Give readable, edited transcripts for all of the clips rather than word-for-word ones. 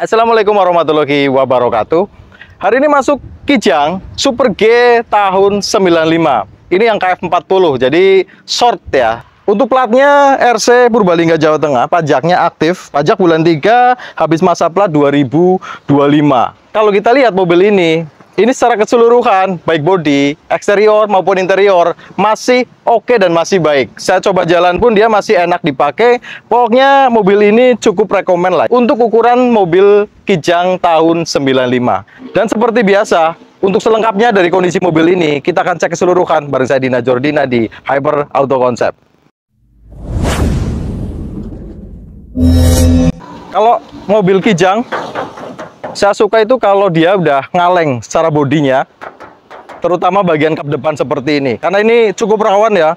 Assalamualaikum warahmatullahi wabarakatuh. Hari ini masuk Kijang Super G tahun 95. Ini yang KF40, jadi short ya. Untuk platnya RC Purbalingga Jawa Tengah, pajaknya aktif, pajak bulan 3, habis masa plat 2025. Kalau kita lihat mobil ini secara keseluruhan, baik bodi, eksterior maupun interior, masih oke dan masih baik. Saya coba jalan pun dia masih enak dipakai. Pokoknya mobil ini cukup rekomen lah untuk ukuran mobil Kijang tahun 95. Dan seperti biasa, untuk selengkapnya dari kondisi mobil ini, kita akan cek keseluruhan bareng saya Dina Jordina di Hyper Auto Concept. Kalau mobil Kijang, saya suka itu kalau dia udah ngaleng secara bodinya, terutama bagian kap depan seperti ini. Karena ini cukup rawan ya,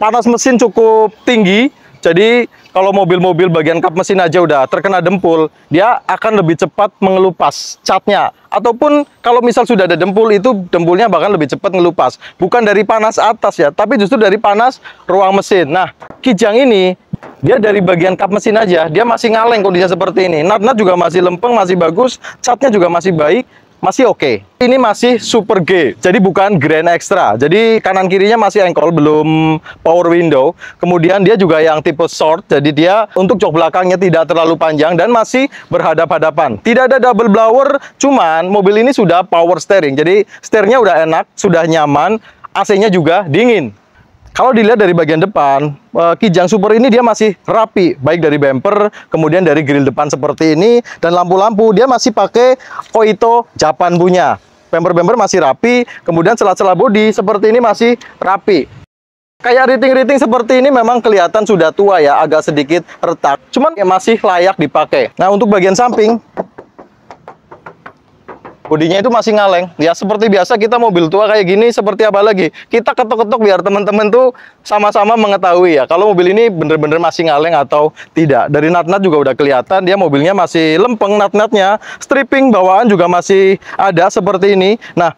panas mesin cukup tinggi. Jadi kalau mobil-mobil bagian kap mesin aja udah terkena dempul, dia akan lebih cepat mengelupas catnya. Ataupun kalau misal sudah ada dempul, itu dempulnya bahkan lebih cepat ngelupas. Bukan dari panas atas ya, tapi justru dari panas ruang mesin. Nah, Kijang ini dia dari bagian kap mesin aja, dia masih ngaleng kondisinya seperti ini. Nat-nat juga masih lempeng, masih bagus, catnya juga masih baik, masih oke. Ini masih Super G, jadi bukan Grand Extra. Jadi kanan kirinya masih engkol, belum power window. Kemudian dia juga yang tipe short, jadi dia untuk jok belakangnya tidak terlalu panjang dan masih berhadap-hadapan. Tidak ada double blower, cuman mobil ini sudah power steering. Jadi steeringnya udah enak, sudah nyaman, AC-nya juga dingin. Kalau dilihat dari bagian depan, Kijang Super ini dia masih rapi, baik dari bumper, kemudian dari grill depan seperti ini, dan lampu-lampu dia masih pakai Koito Japan punya. Bumper-bumper masih rapi, kemudian celah-celah bodi seperti ini masih rapi. Kayak riting-riting seperti ini memang kelihatan sudah tua ya, agak sedikit retak, cuman ya masih layak dipakai. Nah, untuk bagian samping, bodinya itu masih ngaleng. Ya seperti biasa kita mobil tua kayak gini, seperti apa lagi? Kita ketok-ketok biar teman-teman tuh sama-sama mengetahui ya, kalau mobil ini bener-bener masih ngaleng atau tidak. Dari nat-nat juga udah kelihatan, dia mobilnya masih lempeng nat-natnya. Stripping bawaan juga masih ada seperti ini. Nah,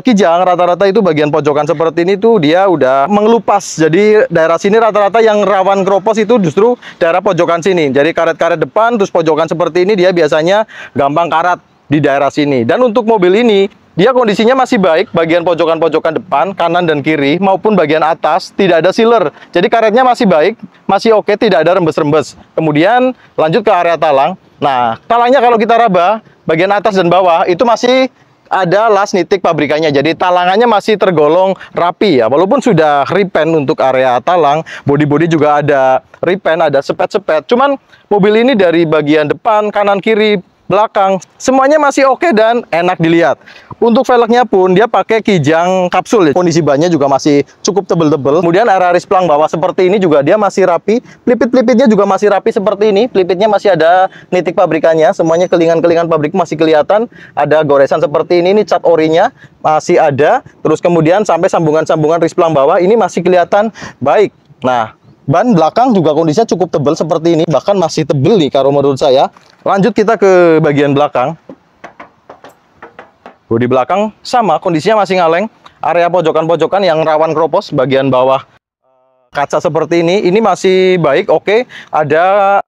Kijang rata-rata itu bagian pojokan seperti ini tuh dia udah mengelupas. Jadi daerah sini rata-rata yang rawan kropos itu justru daerah pojokan sini. Jadi karet-karet depan, terus pojokan seperti ini dia biasanya gampang karat di daerah sini. Dan untuk mobil ini dia kondisinya masih baik, bagian pojokan-pojokan depan, kanan dan kiri maupun bagian atas tidak ada sealer. Jadi karetnya masih baik, masih oke, tidak ada rembes-rembes. Kemudian lanjut ke area talang. Nah, talangnya kalau kita raba bagian atas dan bawah itu masih ada las nitik pabrikannya. Jadi talangannya masih tergolong rapi ya. Walaupun sudah repaint untuk area talang, bodi-bodi juga ada repaint, ada sepet-sepet. Cuman mobil ini dari bagian depan, kanan, kiri, belakang semuanya masih oke dan enak dilihat. Untuk velgnya pun dia pakai Kijang kapsul ya. Kondisi bannya juga masih cukup tebel-tebel. Kemudian area plang bawah seperti ini juga dia masih rapi. Pelipit-pelipitnya juga masih rapi seperti ini. Pelipitnya masih ada nitik pabrikannya. Semuanya kelingan-kelingan pabrik masih kelihatan. Ada goresan seperti ini cat orinya masih ada. Terus kemudian sampai sambungan-sambungan plang bawah ini masih kelihatan baik. Nah, ban belakang juga kondisinya cukup tebal seperti ini, bahkan masih tebel nih kalau menurut saya. Lanjut kita ke bagian belakang. Bodi belakang sama, kondisinya masih ngaleng. Area pojokan-pojokan yang rawan kropos, bagian bawah kaca seperti ini masih baik, oke. Ada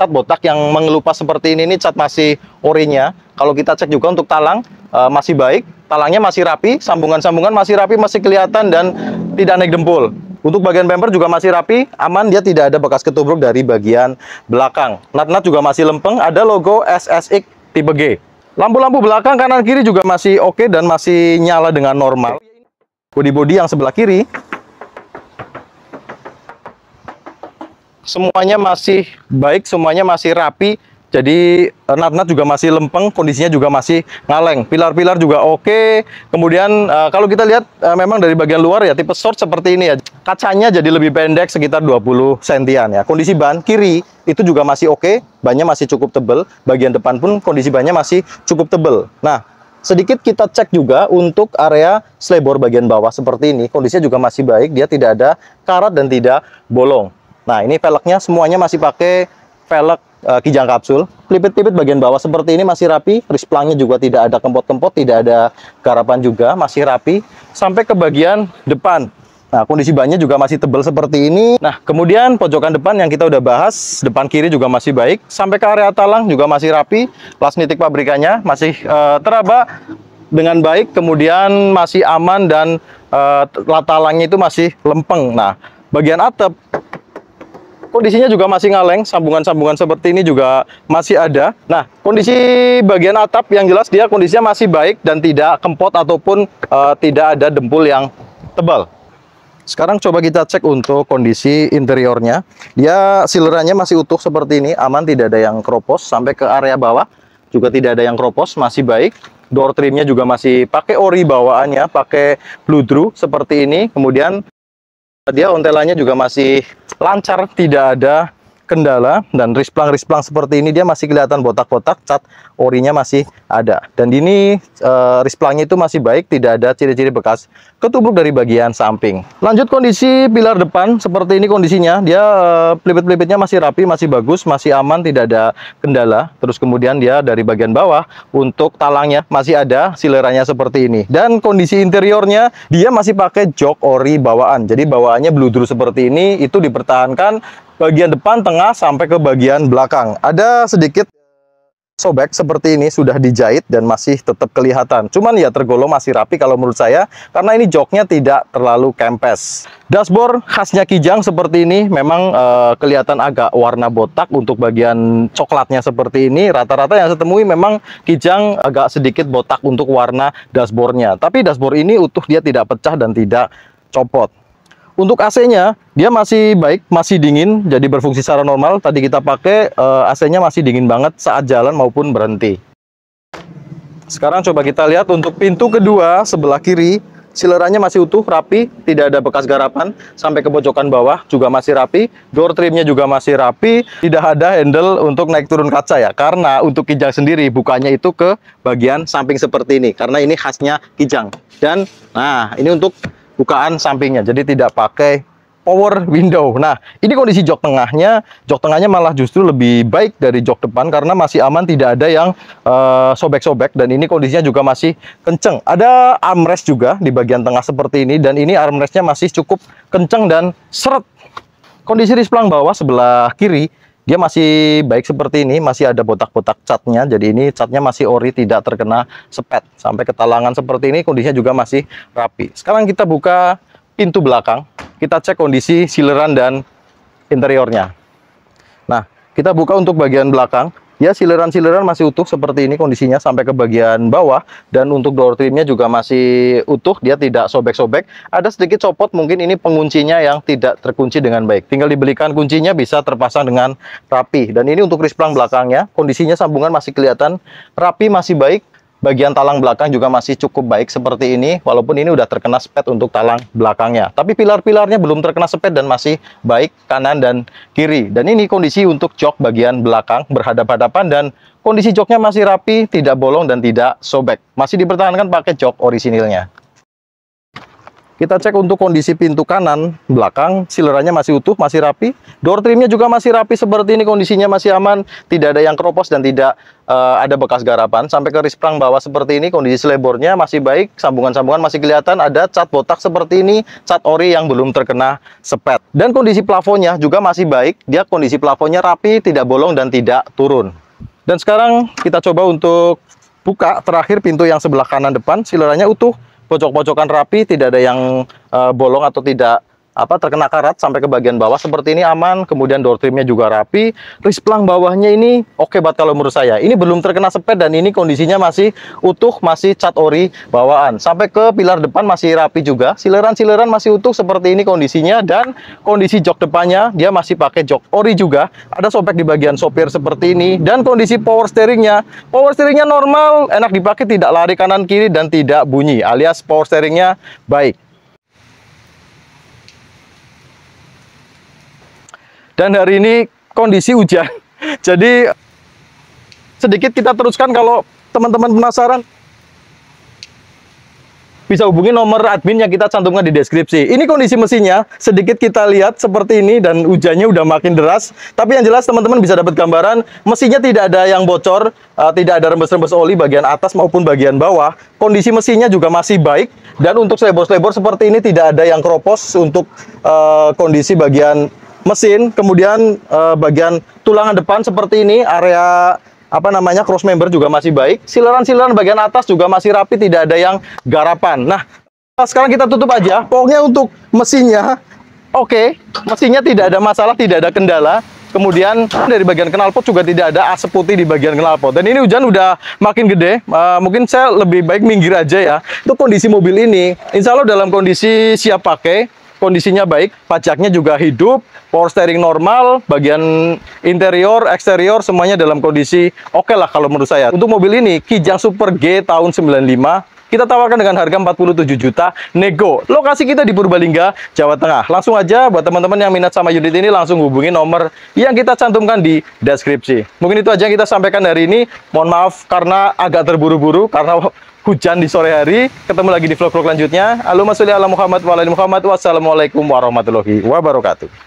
cat botak yang mengelupas seperti ini cat masih orinya. Kalau kita cek juga untuk talang masih baik, talangnya masih rapi, sambungan-sambungan masih rapi, masih kelihatan dan tidak naik dempul. Untuk bagian bumper juga masih rapi, aman, dia tidak ada bekas ketubruk dari bagian belakang. Nat-nat juga masih lempeng, ada logo SSX tipe G. Lampu-lampu belakang kanan kiri juga masih oke dan masih nyala dengan normal. Bodi-bodi yang sebelah kiri semuanya masih baik, semuanya masih rapi. Jadi nat-nat juga masih lempeng, kondisinya juga masih ngaleng. Pilar-pilar juga oke. Kemudian kalau kita lihat memang dari bagian luar ya tipe short seperti ini ya. Kacanya jadi lebih pendek sekitar 20 sentian ya. Kondisi ban kiri itu juga masih oke, bannya masih cukup tebel. Bagian depan pun kondisi bannya masih cukup tebel. Nah, sedikit kita cek juga untuk area slebor bagian bawah seperti ini. Kondisinya juga masih baik, dia tidak ada karat dan tidak bolong. Nah, ini velgnya semuanya masih pakai velg Kijang kapsul. Pelipit-pelipit bagian bawah seperti ini masih rapi. Risplangnya juga tidak ada kempot-kempot, tidak ada garapan juga, masih rapi. Sampai ke bagian depan. Nah, kondisi bannya juga masih tebal seperti ini. Nah, kemudian pojokan depan yang kita udah bahas, depan kiri juga masih baik. Sampai ke area talang juga masih rapi. Plas nitik pabrikannya masih teraba dengan baik. Kemudian masih aman dan talangnya itu masih lempeng. Nah, bagian atap kondisinya juga masih ngaleng, sambungan-sambungan seperti ini juga masih ada. Nah, kondisi bagian atap yang jelas dia kondisinya masih baik dan tidak kempot ataupun tidak ada dempul yang tebal. Sekarang coba kita cek untuk kondisi interiornya. Dia silerannya masih utuh seperti ini, aman, tidak ada yang keropos. Sampai ke area bawah juga tidak ada yang keropos, masih baik. Door trimnya juga masih pakai ori bawaannya, pakai bludru seperti ini. Kemudian dia ontelannya juga masih lancar, tidak ada kendala. Dan risplang-risplang seperti ini dia masih kelihatan botak-botak, cat orinya masih ada. Dan ini risplangnya itu masih baik, tidak ada ciri-ciri bekas ketubruk dari bagian samping. Lanjut kondisi pilar depan seperti ini kondisinya. Dia pelipit-pelipitnya masih rapi, masih bagus, masih aman, tidak ada kendala. Terus kemudian dia dari bagian bawah untuk talangnya masih ada sileranya seperti ini. Dan kondisi interiornya dia masih pakai jok ori bawaan. Jadi bawaannya bludru seperti ini, itu dipertahankan bagian depan, tengah, sampai ke bagian belakang. Ada sedikit sobek seperti ini, sudah dijahit dan masih tetap kelihatan. Cuman ya tergolong masih rapi kalau menurut saya, karena ini joknya tidak terlalu kempes. Dashboard khasnya Kijang seperti ini, memang kelihatan agak warna botak untuk bagian coklatnya seperti ini. Rata-rata yang saya temui memang Kijang agak sedikit botak untuk warna dashboardnya. Tapi dashboard ini utuh, dia tidak pecah dan tidak copot. Untuk AC-nya, dia masih baik, masih dingin, jadi berfungsi secara normal. Tadi kita pakai, AC-nya masih dingin banget saat jalan maupun berhenti. Sekarang coba kita lihat untuk pintu kedua sebelah kiri. Silerannya masih utuh, rapi, tidak ada bekas garapan. Sampai ke pojokan bawah juga masih rapi. Door trimnya juga masih rapi. Tidak ada handle untuk naik turun kaca ya. Karena untuk Kijang sendiri bukannya itu ke bagian samping seperti ini. Karena ini khasnya Kijang. Dan nah ini untuk bukaan sampingnya, jadi tidak pakai power window. Nah, ini kondisi jok tengahnya. Jok tengahnya malah justru lebih baik dari jok depan karena masih aman, tidak ada yang sobek-sobek. Dan ini kondisinya juga masih kenceng. Ada armrest juga di bagian tengah seperti ini, dan ini armrestnya masih cukup kenceng dan seret. Kondisi risplang bawah sebelah kiri dia masih baik seperti ini, masih ada botak-botak catnya. Jadi ini catnya masih ori, tidak terkena sepet. Sampai ke talangan seperti ini, kondisinya juga masih rapi. Sekarang kita buka pintu belakang, kita cek kondisi sileran dan interiornya. Nah, kita buka untuk bagian belakang. Ya, sileran-sileran masih utuh seperti ini kondisinya sampai ke bagian bawah. Dan untuk door trimnya juga masih utuh, dia tidak sobek-sobek. Ada sedikit copot, mungkin ini penguncinya yang tidak terkunci dengan baik. Tinggal dibelikan kuncinya, bisa terpasang dengan rapi. Dan ini untuk risplang belakangnya, kondisinya sambungan masih kelihatan rapi, masih baik. Bagian talang belakang juga masih cukup baik seperti ini, walaupun ini udah terkena sepet untuk talang belakangnya. Tapi pilar-pilarnya belum terkena sepet dan masih baik kanan dan kiri. Dan ini kondisi untuk jok bagian belakang berhadap-hadapan, dan kondisi joknya masih rapi, tidak bolong dan tidak sobek. Masih dipertahankan pakai jok orisinilnya. Kita cek untuk kondisi pintu kanan belakang, silerannya masih utuh, masih rapi. Door trimnya juga masih rapi seperti ini, kondisinya masih aman, tidak ada yang keropos dan tidak ada bekas garapan. Sampai ke risplang bawah seperti ini, kondisi selebornya masih baik, sambungan-sambungan masih kelihatan, ada cat botak seperti ini, cat ori yang belum terkena sepet. Dan kondisi plafonnya juga masih baik, dia kondisi plafonnya rapi, tidak bolong dan tidak turun. Dan sekarang kita coba untuk buka terakhir pintu yang sebelah kanan depan, silerannya utuh, pojok-pojokan rapi, tidak ada yang bolong atau tidak terkena karat. Sampai ke bagian bawah seperti ini aman. Kemudian door trimnya juga rapi. Risplang bawahnya ini oke banget kalau menurut saya. Ini belum terkena sepet dan ini kondisinya masih utuh, masih cat ori bawaan. Sampai ke pilar depan masih rapi juga. Sileran-sileran masih utuh seperti ini kondisinya. Dan kondisi jok depannya dia masih pakai jok ori juga. Ada sobek di bagian sopir seperti ini. Dan kondisi power steeringnya normal, enak dipakai, tidak lari kanan kiri dan tidak bunyi, alias power steeringnya baik. Dan hari ini kondisi hujan, jadi sedikit kita teruskan kalau teman-teman penasaran. bisa hubungi nomor admin yang kita cantumkan di deskripsi. Ini kondisi mesinnya, sedikit kita lihat seperti ini dan hujannya udah makin deras. Tapi yang jelas teman-teman bisa dapat gambaran, mesinnya tidak ada yang bocor, tidak ada rembes-rembes oli bagian atas maupun bagian bawah. Kondisi mesinnya juga masih baik, dan untuk selebor-selebor seperti ini tidak ada yang keropos untuk kondisi bagian mesin. Kemudian bagian tulangan depan seperti ini, area cross member juga masih baik. Sileran-sileran bagian atas juga masih rapi, tidak ada yang garapan. Nah, sekarang kita tutup aja. Pokoknya untuk mesinnya oke, mesinnya tidak ada masalah, tidak ada kendala. Kemudian dari bagian knalpot juga tidak ada asap putih di bagian knalpot. Dan ini hujan udah makin gede, mungkin saya lebih baik minggir aja ya. Untuk kondisi mobil ini, insya Allah dalam kondisi siap pakai, kondisinya baik, pajaknya juga hidup, power steering normal, bagian interior, eksterior semuanya dalam kondisi oke lah kalau menurut saya. Untuk mobil ini, Kijang Super G tahun 95, kita tawarkan dengan harga 47 juta nego. Lokasi kita di Purbalingga, Jawa Tengah. Langsung aja buat teman-teman yang minat sama unit ini, langsung hubungi nomor yang kita cantumkan di deskripsi. Mungkin itu aja yang kita sampaikan hari ini. Mohon maaf karena agak terburu-buru, karena hujan di sore hari. Ketemu lagi di vlog-vlog lanjutnya. Allahumma sholli ala Muhammad wa ala ali Muhammad. Wassalamualaikum warahmatullahi wabarakatuh.